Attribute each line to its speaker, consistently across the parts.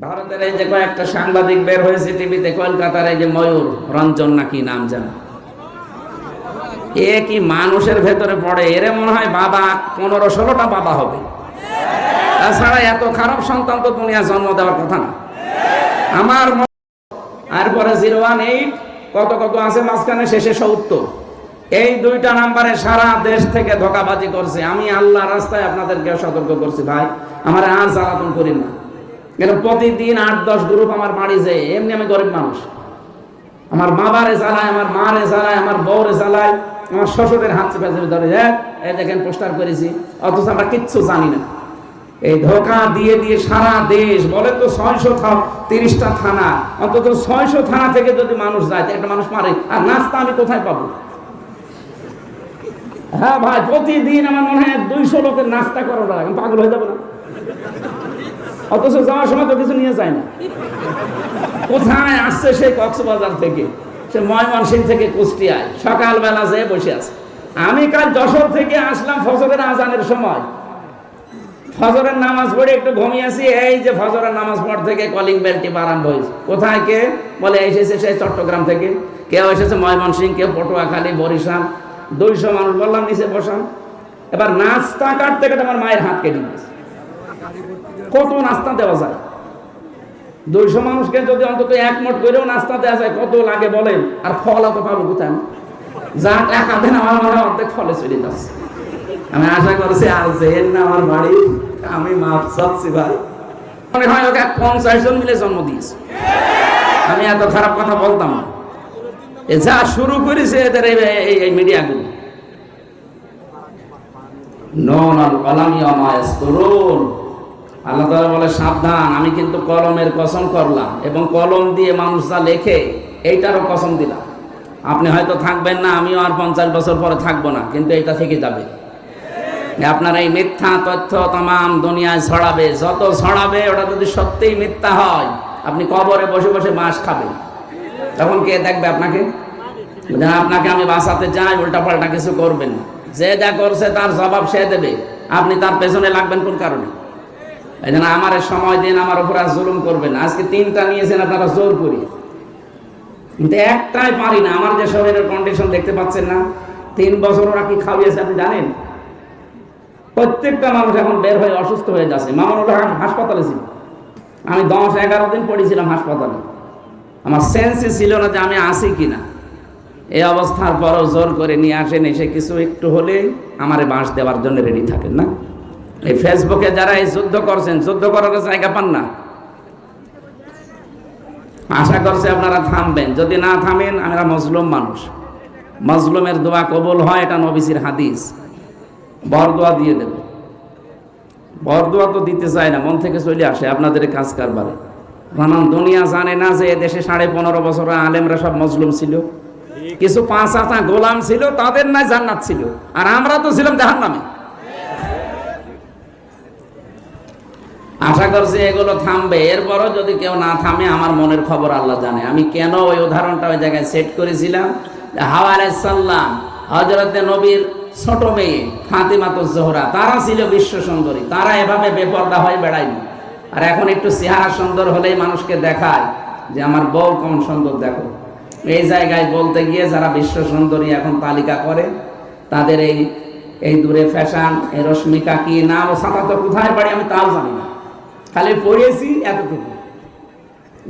Speaker 1: ভারতের এই যে কয়েকটা সাংবাদিক বের হয়েছে টিভিতে, কলকাতার এই যে ময়ূর রঞ্জন নাকি নাম জানা, এ কি মানুষের ভেতরে পড়ে? এরে মনে হয় বাবা 15-16টা বাবা হবে। তাছাড়া এত খারাপ সন্তান তো দুনিয়া জন্ম দেওয়ার কথা না। আমার আর পরে 018 কত কত আছে মাঝখানে, শেষে 70, এই দুইটা নাম্বারে সারা দেশ থেকে ধোঁকাবাজি করছে। আমি আল্লাহ রাস্তায় আপনাদেরকে সতর্ক করছি, ভাই আমার আর জ্বালাতন করি না। কিন্তু প্রতিদিন 8-10 গ্রুপ আমার বাড়ি যায়। এমনি আমি গরিব মানুষ, আমার বাবারে জ্বালায়, আমার মারে জ্বালায়, আমার বউরে জ্বালায়, আমার শ্বশুরের হাত চেপে চেপে ধরে, এই দেখেন পোস্টার করেছি, অথচ আমরা কিচ্ছু জানি না। এই ধোঁকা দিয়ে দিয়ে সারা দেশ বলে তো 630টা থানা, অন্তত 600 থানা থেকে যদি মানুষ যায়, একটা মানুষ মারে, আর নাস্তা আমি কোথায় পাবো? হ্যাঁ ভাই, প্রতিদিন আমার মনে হয় 200 লোকের নাস্তা করার আমি পাগল হয়ে যাবো না? অথচ যাওয়ার সময় তো কিছু নিয়ে যায় না। কোথায় আসছে সেই কক্সবাজার থেকে, সে ময়মনসিংহ থেকে কুষ্টিয়ায়, সকালবেলা যেয়ে বসে আছে। আমি কাল যশোর থেকে আসলাম ফজরের আজানের সময়, ফজরের নামাজ পড়ে একটু ঘুমিয়েছি। এই যে ফজরের নামাজ পড় থেকে কলিং বেল টিপা আরম্ভ হয়েছে। কোথায় কে বলে? এসেছে সেই চট্টগ্রাম থেকে, কেউ এসেছে ময়মনসিংহ, কেউ পটুয়াখালী, বরিশাল। 200 মানুষ বললাম নিচে বসান। এবার নাস্তা কাটতে কাটতে আমার মায়ের হাত কেটে দিয়েছে। কত নাস্তা দেওয়া যায়? 200 মানুষকে যদি অন্তত 1 মোট করেও নাস্তা দেওয়া যায়, কত লাগে বলেন? আর ফল তো পাবো কোথায়? যা টাকা দেন আমার মনে হয় অর্ধেক ফলে চলে যাচ্ছে। আমি আশা করছি আর যেন না আমার বাড়ি, আমি মাপ চাচ্ছি ভাই, মনে হয় ওকে 50 জন মিলে জন্ম দিয়েছে। আমি এত খারাপ কথা বলতাম না। যা শুরু করেছে এদের এই মিডিয়াগুলো, আল্লাহ তাআলা বলে সাবধান, আমি কিন্তু কলমের কসম করলাম, এবং কলম দিয়ে মানুষ যা লেখে এইটারও কসম দিলাম। আপনি হয়তো থাকবেন না, আমিও আর 50 বছর পরে থাকবো না, কিন্তু এটা থেকে যাবে। আপনার এই মিথ্যা তথ্য তামাম দুনিয়ায় ছড়াবে, যত ছড়াবে ওটা যদি সত্যিই মিথ্যা হয়, আপনি কবরে বসে বসে বাঁশ খাবেন। তখন কে দেখবে আপনাকে? আপনাকে আমি বাঁচাতে চাই, উল্টা পাল্টা কিছু করবেন না। যে যা করছে তার জবাব সে দেবে, আপনি তার পেছনে লাগবেন কোন কারণে? এই জন্য আমার সময় দিন, আমার উপর আর জুলুম করবেন না। আজকে 3টা নিয়েছেন আপনারা জোর করি, কিন্তু একটাই পারি না। আমার যে শরীরের কন্ডিশন দেখতে পাচ্ছেন না, 3 বছর ওরা কি খাওয়িয়েছে আপনি জানেন? প্রত্যেকটা মানুষ এখন বের হয়ে অসুস্থ হয়ে যাচ্ছে। মামুনুল হক হাসপাতালে ছিল, আমি 10-11 দিন পড়েছিলাম হাসপাতালে। আমার সেন্সই ছিল না যে আমি আসি কিনা। এই অবস্থার পরও জোর করে নিয়ে আসেন, এসে কিছু একটু হলে আমারে বাঁশ দেওয়ার জন্য রেডি থাকেন না। এই ফেসবুকে যারা এই যুদ্ধ করছেন, যুদ্ধ করার জায়গা পান না। আশা করছে আপনারা থামবেন, যদি না থামেন, আমরা মজলুম মানুষ, মজলুমের দোয়া কবুল হয়, এটা নবীজির হাদিস। বরদোয়া দিয়ে দেব, বরদোয়া তো দিতে চায় না, মন থেকে চলে আসে আপনাদের কাজ কারবারে। কারণ দুনিয়া জানে না যে এদেশে 15.5 বছর আলেমরা সব মজলুম ছিল, কিছু 5 গোলাম ছিল, তাদের নাই জান্নাত ছিল, আর আমরা তো ছিলাম জাহান্নামে। আশা করছি এগুলো থামবে। এরপরও যদি কেউ না থামে, আমার মনের খবর আল্লাহ জানে। আমি কেন ওই উদাহরণটা ওই জায়গায় সেট করেছিলাম, হাওয়া আলাইহিস সালাম, হযরতে নবীর ছোট মেয়ে ফাতিমাতুজ জোহরা, তারা ছিল বিশ্ব সুন্দরী, তারা এভাবে বেপরদা হয়ে বেড়ায়নি। আর এখন একটু চেহারা সুন্দর হলেই মানুষকে দেখায় যে আমার বউ কেমন সুন্দর, দেখো। এই জায়গায় বলতে গিয়ে যারা বিশ্ব সুন্দরী এখন তালিকা করে, তাদের এই দূরে ফ্যাশন, এই রশ্মিকা কি নাম, ও সাঁতার তো কোথায় বাড়ি আমি তাও জানি না, খালি পড়েছি এতটুকু।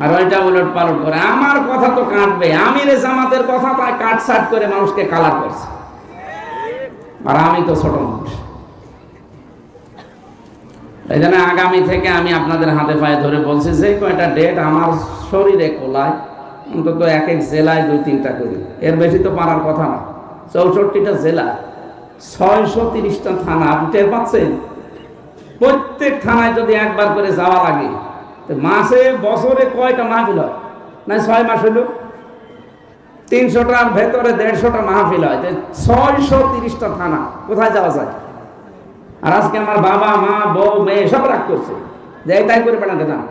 Speaker 1: আর ওইটা উলট পালট করে আমার কথা তো কাটবে। আমির জামাতের কথা তাই কাটছাট করে মানুষকে কালার করছে, আর আমি তো ছোট মানুষ। এই জন্য আগামী থেকে আমি আপনাদের হাতে পায়ে ধরে বলছি, যে কয়টা ডেট আমার শরীরে কোলায়, অন্তত এক জেলায় 2-3টা করি, এর বেশি তো পারার কথা না। 64টা জেলা, 630টা থানা, আপনি টের পাচ্ছেন? প্রত্যেক থানায় যদি একবার করে যাওয়া লাগে, মাসে বছরে কয়টা মাহফিল হয়? না 6 মাস হইল 300টার ভেতরে 150টা মাহফিল হয়, 630টা থানা, কোথায় যাওয়া যায়? আর আজকে আমার বাবা মা বউ মেয়ে সব রাগ করছে যে এটাই করে বেড়াতে যান।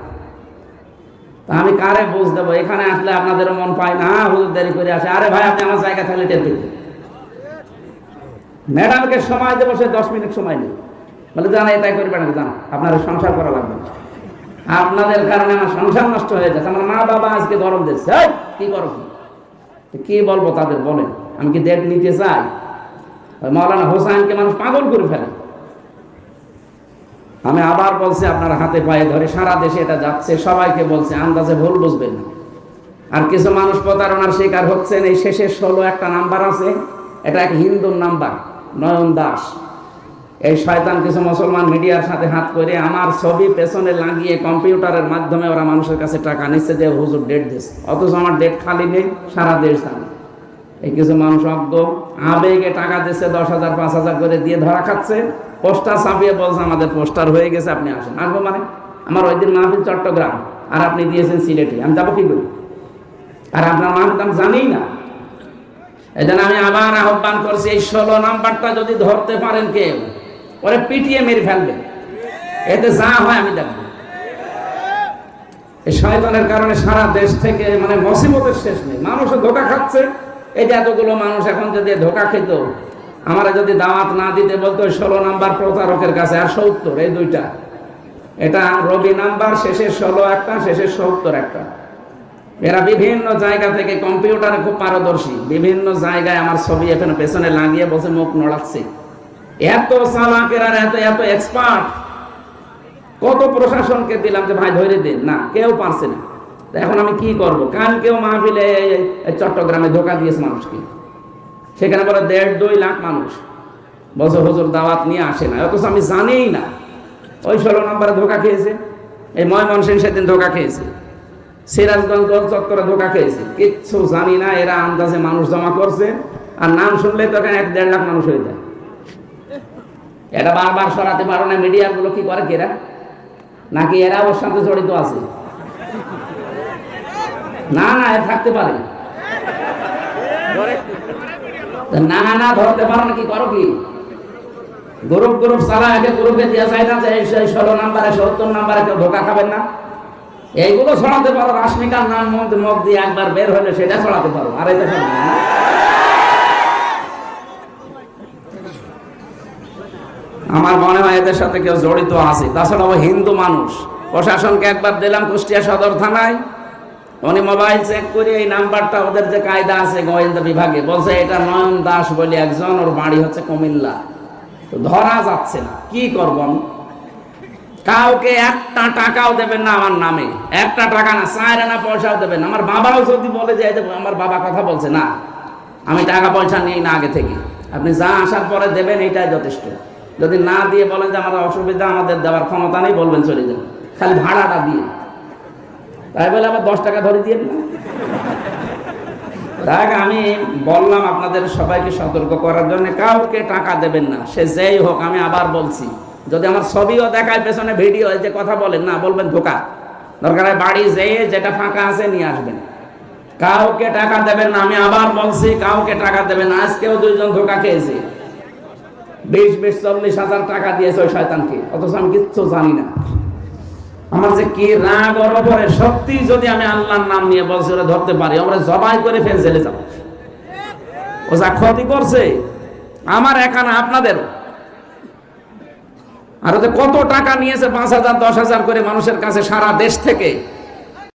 Speaker 1: তা আমি কারে বুঝ দেবো? এখানে আসলে আপনাদেরও মন পায় না, হুজুর দেরি করে আসে। আরে ভাই, আপনি আমার জায়গা থাকলে টের পেতেন। ম্যাডামকে সময় দেবো, সে 10 মিনিট সময় নেই, বলে জানা এটাই করে বেড়াতে যান, আপনার সংসার করা লাগবে। আপনাদের কারণে আমার সংসার নষ্ট হয়ে যাচ্ছে। আমার মা বাবা আজকে গরম দিচ্ছে, এই, কি করো কি বলবো তাদের, বলেন? আমি কি দেড় নিতে চাই? ওই মৌলানা হোসাইনকে মানুষ পাগল করে ফেলে। আমি আবার বলছি, আপনার হাতে পায়ে ধরে, সারা দেশে এটা যাচ্ছে, সবাইকে বলছে, আন্দাজে ভুল বুঝবেন না। আর কিছু মানুষ প্রতারণার শিকার হচ্ছেন। এই শেষের 16 একটা নাম্বার আছে, এটা এক হিন্দুর নাম্বার, নয়ন দাস। এই শয়তান কিছু মুসলমান মিডিয়ার সাথে হাত করে আমার ছবি পেছনে লাগিয়ে কম্পিউটারের মাধ্যমে ওরা মানুষের কাছে টাকা নিচ্ছে যে হুজুর ডেট দিচ্ছে, অথচ আমার ডেট খালি নেই, সারা দেশ জানে। এই কিছু মানুষ একদম আবেগে টাকা দিচ্ছে, 10,000 5,000 করে দিয়ে ধরা খাচ্ছে। পোস্টার ছাপিয়ে বলছে আমাদের পোস্টার হয়ে গেছে, আপনি আসেন। আসবো মানে? আমার ওই দিন মাহফিল চট্টগ্রাম, আর আপনি দিয়েছেন সিলেটে, আমি যাবো কি করি? আর আপনার মাহফিল আমি জানিই না। এই জন্য আমি আবার আহ্বান করছি, এই 16 নাম্বারটা যদি ধরতে পারেন কেউ, ওরে পিটিয়ে মেরে ফেলবে, এতে যা হয় আমি দেখব। এই শয়তানের কারণে সারা দেশ থেকে মানে মুসিবতের শেষ নেই, মানুষও ধোঁকা খাচ্ছে। এই যে এতগুলো মানুষ এখন যদি ধোঁকা খেত, আমরা যদি দাওয়াত না দিতে বলতো 16 নাম্বার প্রতারকের কাছে, আর 70, এই দুইটা, এটা রবি নাম্বার, শেষের 16 একটা, শেষের 70 একটা। এরা বিভিন্ন জায়গা থেকে কম্পিউটারে খুব পারদর্শী, বিভিন্ন জায়গায় আমার ছবি এখানে পেছনে লাগিয়ে বসে মুখ নড়াচ্ছে। এত চালাকের আর এত এত এক্সপার্ট, কত প্রশাসনকে দিলাম যে ভাই ধরে দিন, না, কেউ পারছে না। এখন আমি কি করব? কালকেও মাহফিলে চট্টগ্রামে ধোঁকা দিয়েছে মানুষকে, সেখানে বলে 1.5-2 লাখ মানুষ বছর হুজুর দাওয়াত নিয়ে আসে না, অথচ আমি জানিই না ওই 16 নম্বরে ধোঁকা খেয়েছে। এই ময়মনসিংহ সেদিন ধোঁকা খেয়েছে, সিরাজগঞ্জ গোল চত্বরে ধোঁকা খেয়েছে, কিচ্ছু জানি না। এরা আন্দাজে মানুষ জমা করছে, আর নাম শুনলে তো 1-1.5 লাখ মানুষ হয়ে যায়। এটা বারবার সরাতে পারো না। মিডিয়ার গুলো কি করে কেরা, নাকি এরা ওর সাথে জড়িত আছে? না না, এর থাকতে পারে না, না ধরতে পারো না, কি করো কি? গ্রুপ গ্রুপ চালা, একে গ্রুপে দেওয়া যায় না যে 16 নাম্বারে 70 নাম্বারে কেউ ধোকা খাবেন না। এইগুলো ছড়াতে পারো, রাশমিকার নাম মুখ দিয়ে একবার বের হলে সেটা ছড়াতে পারো, আর এটা শোনো না। আমার মনে হয় এদের সাথে কেউ জড়িত আছে। তাছাড়া ও হিন্দু মানুষ। প্রশাসনকে একবার দিলাম কুষ্টিয়া সদর থানায়, উনি মোবাইল চেক করে এই নাম্বারটা, ওদের যে কায়দা আছে গোয়েন্দা বিভাগে, বলছে এটা নয়ন দাস বলে একজন, ওর বাড়ি হচ্ছে কুমিল্লা। ধরা যাচ্ছে না, কি করব আমি? কাউকে একটা টাকাও দেবেন না আমার নামে, একটা টাকা না, 4 আনা পয়সাও দেবেন না। আমার বাবাও যদি বলে যে আমার বাবা কথা বলছে, না, আমি টাকা পয়সা নেই না আগে থেকে, আপনি যা আসার পরে দেবেন, এইটাই যথেষ্ট। যদি না দিয়ে বলেন যে আমার অসুবিধা, আমাদের দেওয়ার ক্ষমতা নেই, বলবেন চলে যান, খালি ভাড়াটা দিয়ে। তাই বলে আবার 10 টাকা ধরে দিয়ে না। তাই আমি বললাম আপনাদের সবাইকে সতর্ক করার জন্য, কাউকে টাকা দেবেন না, সে যেই হোক। আমি আবার বলছি, যদি আমার ছবিও দেখায় পেছনে ভিডিও, যে কথা বলেন না, বলবেন ধোকা। দরকার হয় বাড়ি যেয়ে যেটা ফাঁকা আছে নিয়ে আসবেন। কাউকে টাকা দেবেন না, আমি আবার বলছি, কাউকে টাকা দেবেন না। আজকেও 2 জন ধোকা খেয়েছে, 20-40 হাজার টাকা দিয়েছে ওই শয়তানকে, অথচ আমি কিচ্ছু জানি না। আমার যে কি রাগ ওর উপরে, সত্যি যদি আমি আল্লাহর নাম নিয়ে বলছি ওরা ধরতে পারি, আমরা জবাই করে ফেল জেলে যাব। ও যা ক্ষতি করছে আমার একা না, আপনাদের। আর ওদের কত টাকা নিয়েছে, 5,000 10,000 করে মানুষের কাছে সারা দেশ থেকে।